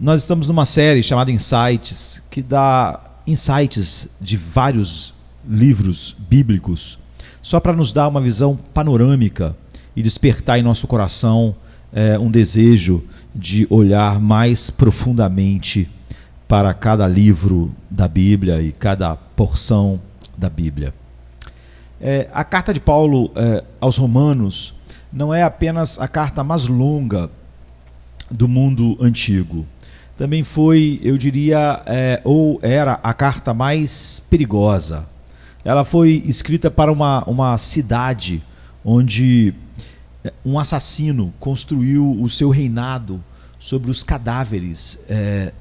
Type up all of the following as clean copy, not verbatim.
Nós estamos numa série chamada Insights, que dá insights de vários livros bíblicos, só para nos dar uma visão panorâmica e despertar em nosso coração um desejo de olhar mais profundamente para cada livro da Bíblia e cada porção da Bíblia. A carta de Paulo aos Romanos não é apenas a carta mais longa do mundo antigo. Também foi, eu diria, ou era a carta mais perigosa. Ela foi escrita para uma cidade onde um assassino construiu o seu reinado sobre os cadáveres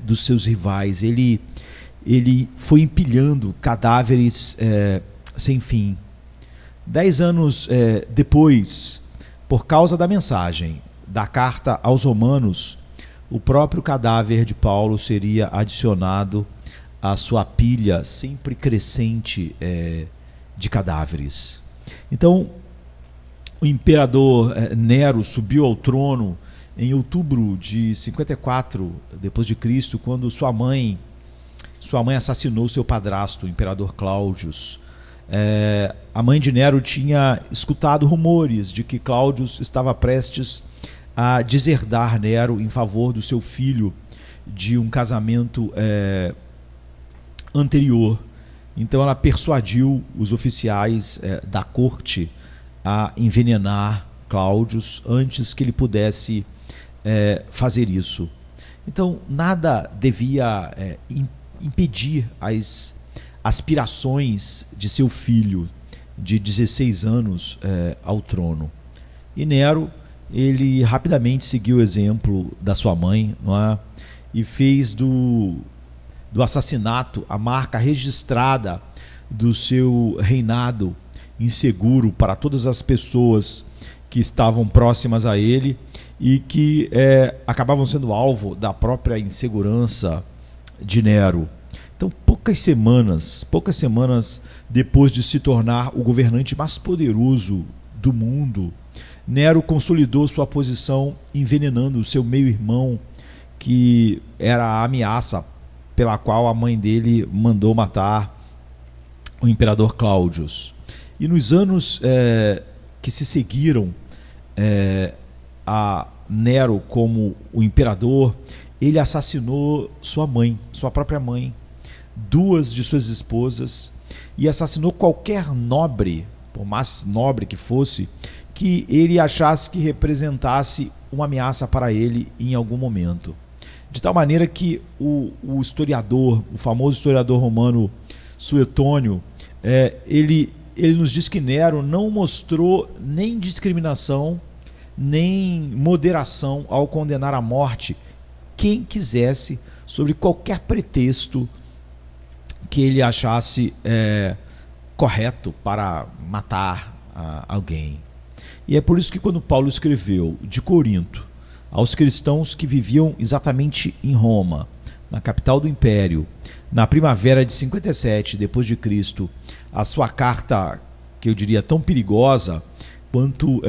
dos seus rivais. Ele foi empilhando cadáveres sem fim. 10 anos depois, por causa da mensagem da carta aos Romanos, o próprio cadáver de Paulo seria adicionado à sua pilha sempre crescente de cadáveres. Então, o imperador Nero subiu ao trono em outubro de 54 depois de Cristo, quando sua mãe assassinou seu padrasto, o imperador Cláudio. A mãe de Nero tinha escutado rumores de que Cláudio estava prestes a deserdar Nero em favor do seu filho de um casamento anterior. Então ela persuadiu os oficiais da corte a envenenar Cláudio antes que ele pudesse fazer isso. Então nada devia impedir as aspirações de seu filho de 16 anos ao trono. E Nero, ele rapidamente seguiu o exemplo da sua mãe, não é? E fez do assassinato a marca registrada do seu reinado inseguro para todas as pessoas que estavam próximas a ele e que acabavam sendo alvo da própria insegurança de Nero. Então, poucas semanas depois de se tornar o governante mais poderoso do mundo, Nero consolidou sua posição envenenando o seu meio-irmão, que era a ameaça pela qual a mãe dele mandou matar o imperador Cláudio. E nos anos que se seguiram a Nero como o imperador, ele assassinou sua própria mãe, 2 de suas esposas, e assassinou qualquer nobre, por mais nobre que fosse, que ele achasse que representasse uma ameaça para ele em algum momento. De tal maneira que o famoso historiador romano Suetônio, ele nos diz que Nero não mostrou nem discriminação, nem moderação ao condenar à morte quem quisesse, sobre qualquer pretexto que ele achasse correto para matar alguém. E é por isso que quando Paulo escreveu de Corinto aos cristãos que viviam exatamente em Roma, na capital do império, na primavera de 57 depois de Cristo, a sua carta, que eu diria tão perigosa quanto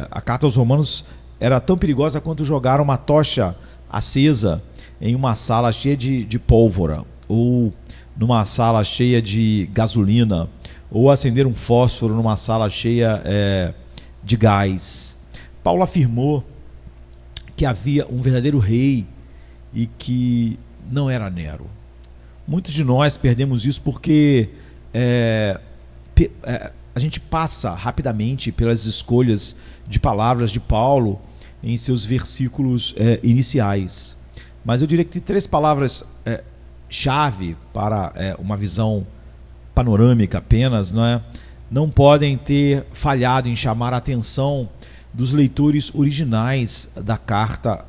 a carta aos Romanos, era tão perigosa quanto jogar uma tocha acesa em uma sala cheia de pólvora, ou numa sala cheia de gasolina, ou acender um fósforo numa sala cheia de gás. Paulo afirmou que havia um verdadeiro rei e que não era Nero. Muitos de nós perdemos isso porque a gente passa rapidamente pelas escolhas de palavras de Paulo em seus versículos iniciais. Mas eu diria que tem 3 palavras chave para uma visão panorâmica apenas, não podem ter falhado em chamar a atenção dos leitores originais da carta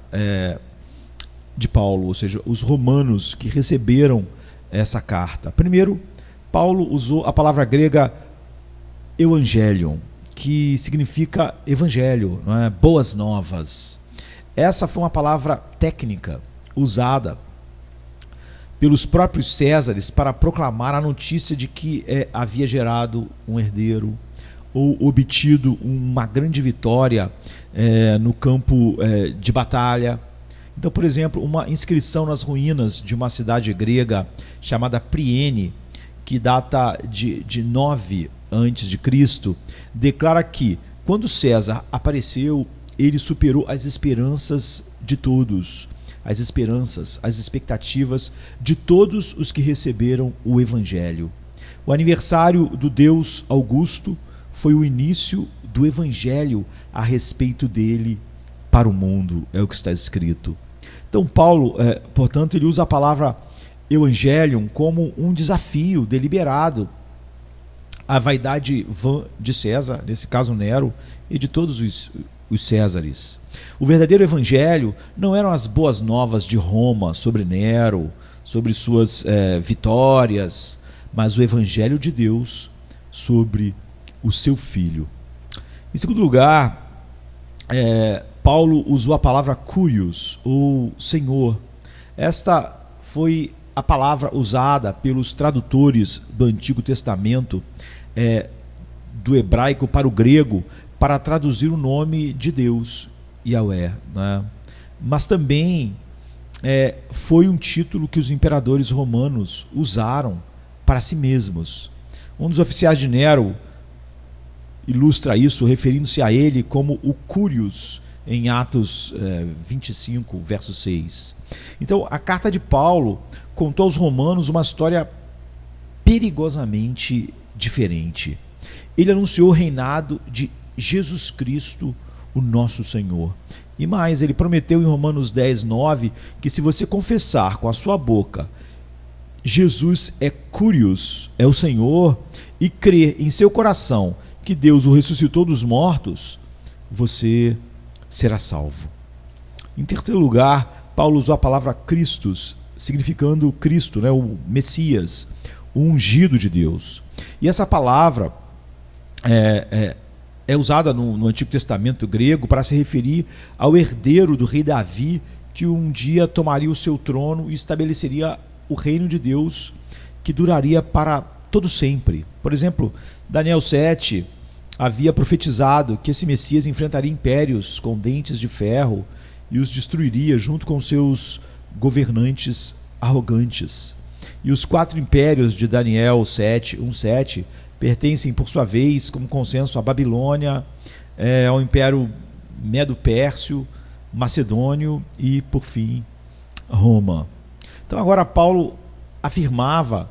de Paulo, ou seja, os romanos que receberam essa carta. Primeiro, Paulo usou a palavra grega evangelion, que significa evangelho, boas novas. Essa foi uma palavra técnica usada pelos próprios Césares para proclamar a notícia de que havia gerado um herdeiro ou obtido uma grande vitória no campo de batalha. Então, por exemplo, uma inscrição nas ruínas de uma cidade grega chamada Priene, que data de 9 antes de Cristo, declara que quando César apareceu, ele superou as esperanças de todos, as esperanças, as expectativas de todos os que receberam o Evangelho. O aniversário do Deus Augusto foi o início do Evangelho a respeito dele para o mundo, é o que está escrito. Então Paulo, portanto, ele usa a palavra Evangelium como um desafio deliberado à vaidade vã de César, nesse caso Nero, e de todos os Césares. O verdadeiro evangelho não eram as boas novas de Roma sobre Nero, sobre suas vitórias, mas o evangelho de Deus sobre o seu filho. Em segundo lugar, Paulo usou a palavra Curios, ou Senhor. Esta foi a palavra usada pelos tradutores do Antigo Testamento, do hebraico para o grego, para traduzir o nome de Deus, Yahweh, né? Mas também foi um título que os imperadores romanos usaram para si mesmos. Um dos oficiais de Nero ilustra isso, referindo-se a ele como o Curios, em Atos 25, verso 6. Então, a carta de Paulo contou aos romanos uma história perigosamente diferente. Ele anunciou o reinado de Jesus Cristo, o nosso Senhor. E mais, ele prometeu em Romanos 10, 9, que se você confessar com a sua boca Jesus é Curios, é o Senhor, e crer em seu coração que Deus o ressuscitou dos mortos, você será salvo. Em terceiro lugar, Paulo usou a palavra Christus, significando Cristo, né, o Messias, o ungido de Deus. E essa palavra é usada no Antigo Testamento grego para se referir ao herdeiro do rei Davi, que um dia tomaria o seu trono e estabeleceria o reino de Deus, que duraria para todo sempre. Por exemplo, Daniel 7 havia profetizado que esse Messias enfrentaria impérios com dentes de ferro e os destruiria junto com seus governantes arrogantes. E os 4 impérios de Daniel 7, 1:7 pertencem, por sua vez, como consenso, à Babilônia, ao Império Medo-Pérsia, Macedônio e, por fim, Roma. Então agora Paulo afirmava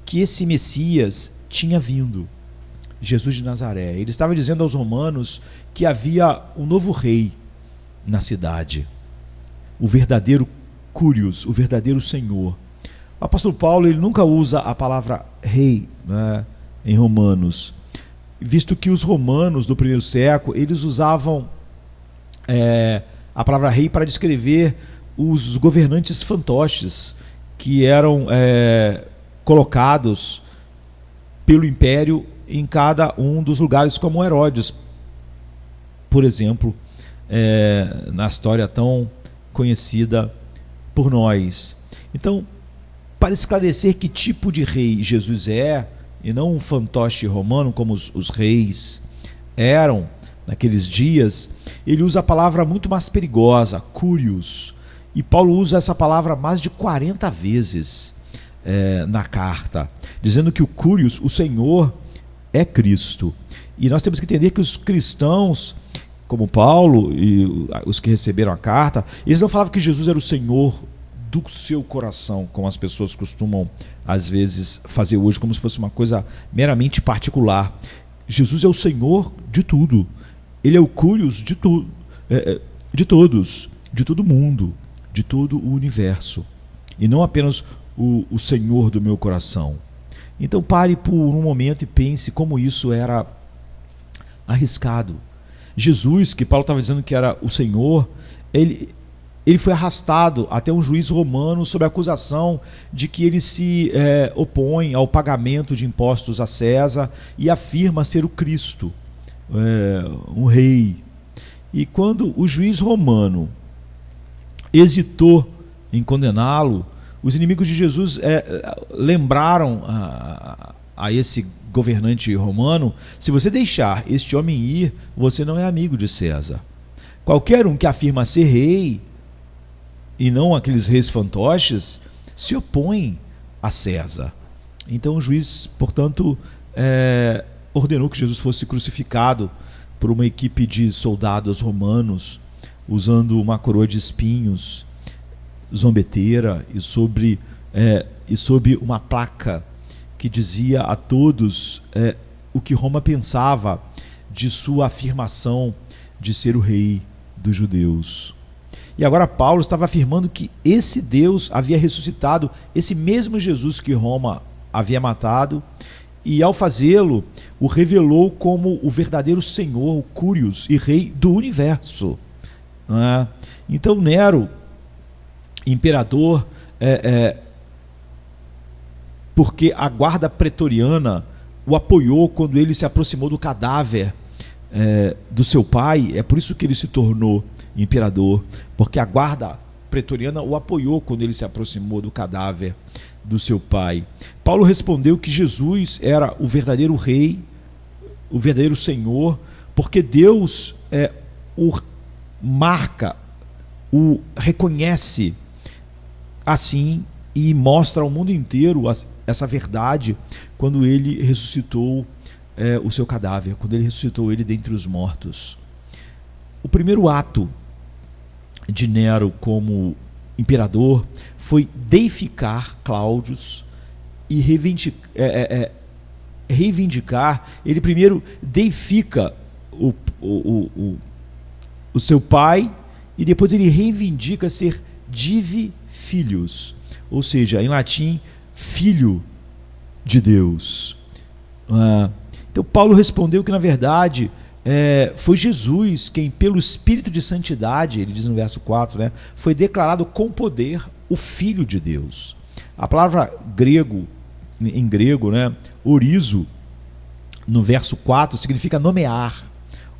que esse Messias tinha vindo, Jesus de Nazaré. Ele estava dizendo aos romanos que havia um novo rei na cidade, o verdadeiro Curios, o verdadeiro Senhor. O apóstolo Paulo, ele nunca usa a palavra rei, né, em Romanos, visto que os romanos do primeiro século, eles usavam a palavra rei para descrever os governantes fantoches que eram colocados pelo império em cada um dos lugares, como Herodes, por exemplo, na história tão conhecida por nós. Então, para esclarecer que tipo de rei Jesus é, e não um fantoche romano como os reis eram naqueles dias, ele usa a palavra muito mais perigosa, Curios, e Paulo usa essa palavra mais de 40 vezes na carta, dizendo que o Curios, o Senhor, é Cristo. E nós temos que entender que os cristãos, como Paulo e os que receberam a carta, eles não falavam que Jesus era o Senhor do seu coração, como as pessoas costumam às vezes fazer hoje, como se fosse uma coisa meramente particular. Jesus é o Senhor de tudo. Ele é o Curios de tudo, de todos, de todo mundo, de todo o universo, e não apenas o Senhor do meu coração. Então pare por um momento e pense como isso era arriscado. Jesus, que Paulo estava dizendo que era o Senhor, ele foi arrastado até um juiz romano sob a acusação de que ele se opõe ao pagamento de impostos a César e afirma ser o Cristo, um rei. E quando o juiz romano hesitou em condená-lo, os inimigos de Jesus lembraram a esse governante romano: se você deixar este homem ir, você não é amigo de César. Qualquer um que afirma ser rei e não aqueles reis fantoches, se opõem a César. Então o juiz, portanto, ordenou que Jesus fosse crucificado por uma equipe de soldados romanos, usando uma coroa de espinhos, zombeteira, e sob uma placa que dizia a todos o que Roma pensava de sua afirmação de ser o rei dos judeus. E agora Paulo estava afirmando que esse Deus havia ressuscitado esse mesmo Jesus que Roma havia matado, e ao fazê-lo, o revelou como o verdadeiro Senhor, o Curios e Rei do universo. Então Nero, imperador, porque a guarda pretoriana o apoiou quando ele se aproximou do cadáver do seu pai, é por isso que ele se tornou imperador, porque a guarda pretoriana o apoiou quando ele se aproximou do cadáver do seu pai. Paulo respondeu que Jesus era o verdadeiro rei, o verdadeiro Senhor, porque Deus o marca, o reconhece assim e mostra ao mundo inteiro essa verdade quando ele ressuscitou o seu cadáver, quando ele ressuscitou ele dentre os mortos. O primeiro ato de Nero como imperador foi deificar Cláudio e reivindicar. Ele primeiro deifica o seu pai e depois ele reivindica ser divi filius, ou seja, em latim, filho de Deus. Então Paulo respondeu que na verdade foi Jesus quem, pelo Espírito de Santidade, ele diz no verso 4, foi declarado com poder o Filho de Deus. A palavra em grego, orizo, no verso 4, significa nomear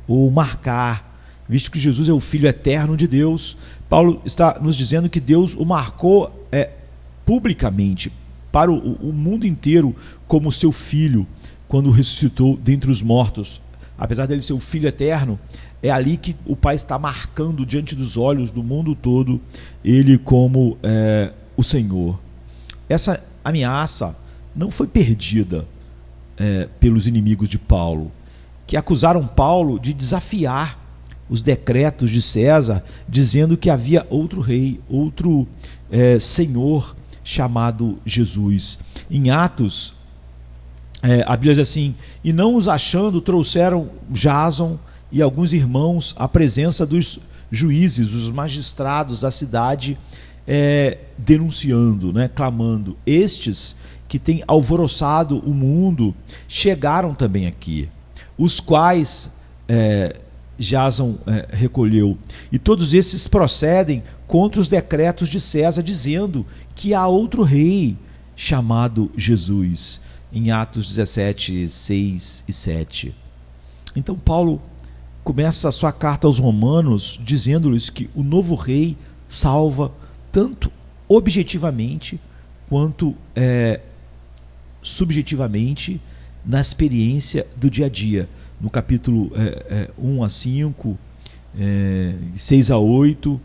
ou marcar. Visto que Jesus é o Filho eterno de Deus, Paulo está nos dizendo que Deus o marcou publicamente para o mundo inteiro como seu Filho, quando ressuscitou dentre os mortos. Apesar dele ser o Filho eterno, é ali que o Pai está marcando diante dos olhos do mundo todo ele como o Senhor. Essa ameaça não foi perdida pelos inimigos de Paulo, que acusaram Paulo de desafiar os decretos de César, dizendo que havia outro rei, outro Senhor chamado Jesus. Em Atos, a Bíblia diz assim: e não os achando, trouxeram Jason e alguns irmãos à presença dos juízes, dos magistrados da cidade, denunciando, clamando: estes que têm alvoroçado o mundo chegaram também aqui, os quais Jason recolheu, e todos esses procedem contra os decretos de César, dizendo que há outro rei chamado Jesus. Em Atos 17, 6 e 7. Então Paulo começa a sua carta aos Romanos dizendo-lhes que o novo rei salva tanto objetivamente quanto subjetivamente na experiência do dia a dia. No capítulo 1 a 5, 6 a 8.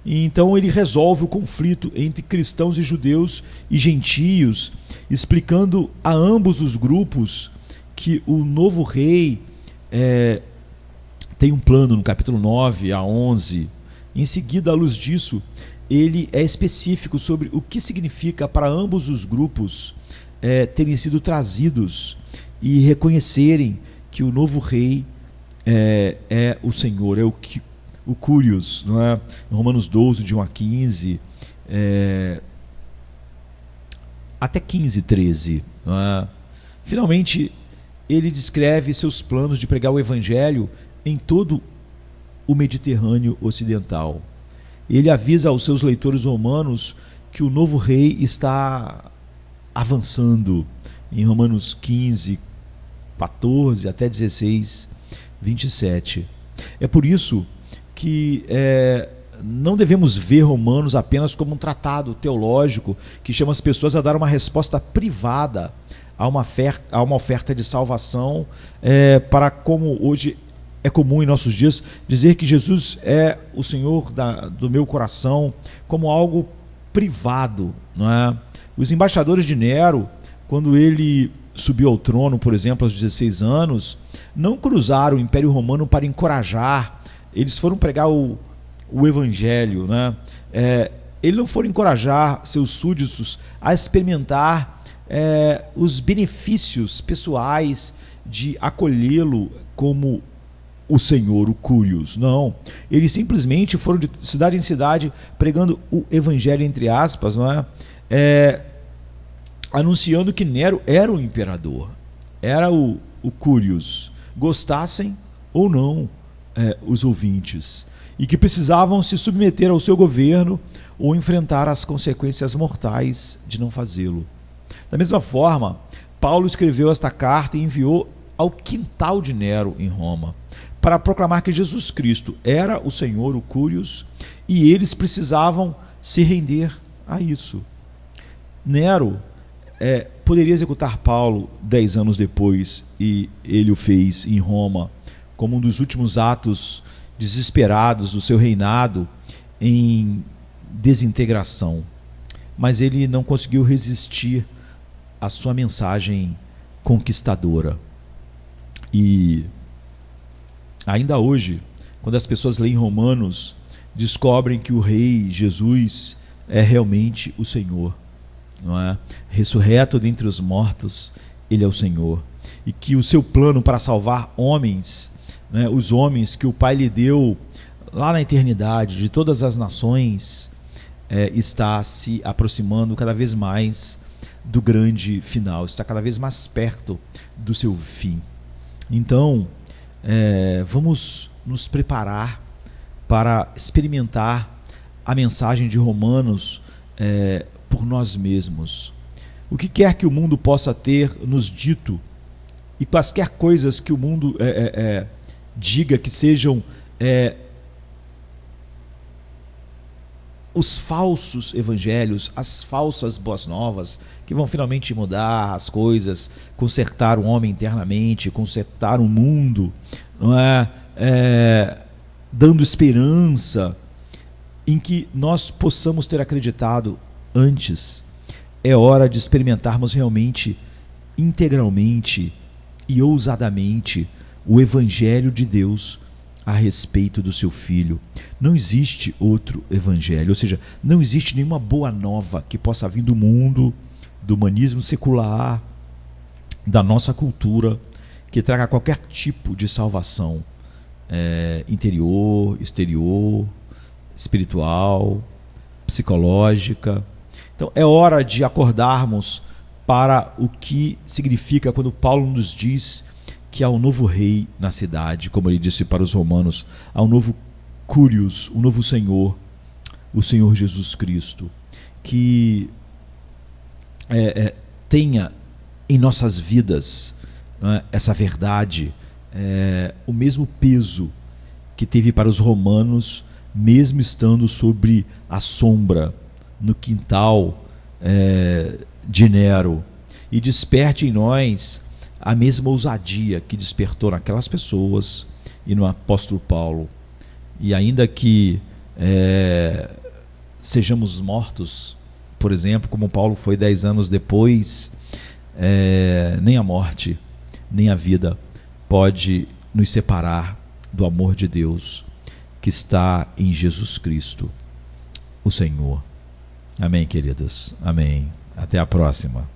E então ele resolve o conflito entre cristãos e judeus e gentios, explicando a ambos os grupos que o novo rei tem um plano no capítulo 9 a 11. Em seguida, à luz disso, ele é específico sobre o que significa para ambos os grupos terem sido trazidos e reconhecerem que o novo rei é o Senhor, o Curios, não é? Romanos 12, de 1 a 15, até 15, 13. Não é? Finalmente, ele descreve seus planos de pregar o Evangelho em todo o Mediterrâneo Ocidental. Ele avisa aos seus leitores romanos que o novo rei está avançando, em Romanos 15, 14 até 16, 27. É por isso que não devemos ver Romanos apenas como um tratado teológico que chama as pessoas a dar uma resposta privada a uma oferta de salvação, para, como hoje é comum em nossos dias dizer que Jesus é o Senhor do meu coração como algo privado, não é? Os embaixadores de Nero, quando ele subiu ao trono, por exemplo, aos 16 anos, não cruzaram o Império Romano para encorajar, eles foram pregar o Evangelho, né? Eles não foram encorajar seus súditos a experimentar os benefícios pessoais de acolhê-lo como o Senhor, o Curios. Não, eles simplesmente foram de cidade em cidade pregando o Evangelho, entre aspas, não é? Anunciando que Nero era o imperador, era o Curios, gostassem ou não os ouvintes, e que precisavam se submeter ao seu governo ou enfrentar as consequências mortais de não fazê-lo. Da mesma forma, Paulo escreveu esta carta e enviou ao quintal de Nero em Roma, para proclamar que Jesus Cristo era o Senhor, o Curios, e eles precisavam se render a isso. Nero poderia executar Paulo 10 anos depois, e ele o fez em Roma, como um dos últimos atos desesperados do seu reinado em desintegração. Mas ele não conseguiu resistir à sua mensagem conquistadora. E ainda hoje, quando as pessoas leem Romanos, descobrem que o Rei Jesus é realmente o Senhor, não é? Ressurreto dentre os mortos, ele é o Senhor, e que o seu plano para salvar homens, né, os homens que o Pai lhe deu lá na eternidade, de todas as nações, está se aproximando cada vez mais do grande final, está cada vez mais perto do seu fim. Então, vamos nos preparar para experimentar a mensagem de Romanos por nós mesmos. O que quer que o mundo possa ter nos dito, e quaisquer coisas que o mundo diga que sejam os falsos evangelhos, as falsas boas novas, que vão finalmente mudar as coisas, consertar o homem internamente, consertar o mundo, não é? Dando esperança em que nós possamos ter acreditado antes. É hora de experimentarmos realmente, integralmente e ousadamente o Evangelho de Deus a respeito do seu Filho. Não existe outro evangelho, ou seja, não existe nenhuma boa nova que possa vir do mundo, do humanismo secular, da nossa cultura, que traga qualquer tipo de salvação interior, exterior, espiritual, psicológica. Então é hora de acordarmos para o que significa quando Paulo nos diz que há um novo rei na cidade, como ele disse para os romanos, há um novo Curios, um novo Senhor, o Senhor Jesus Cristo, que tenha em nossas vidas, não é, essa verdade, o mesmo peso que teve para os romanos, mesmo estando sobre a sombra, no quintal de Nero, e desperte em nós a mesma ousadia que despertou naquelas pessoas e no apóstolo Paulo. E ainda que sejamos mortos, por exemplo, como Paulo foi 10 anos depois, nem a morte, nem a vida pode nos separar do amor de Deus que está em Jesus Cristo, o Senhor. Amém, queridos? Amém. Até a próxima.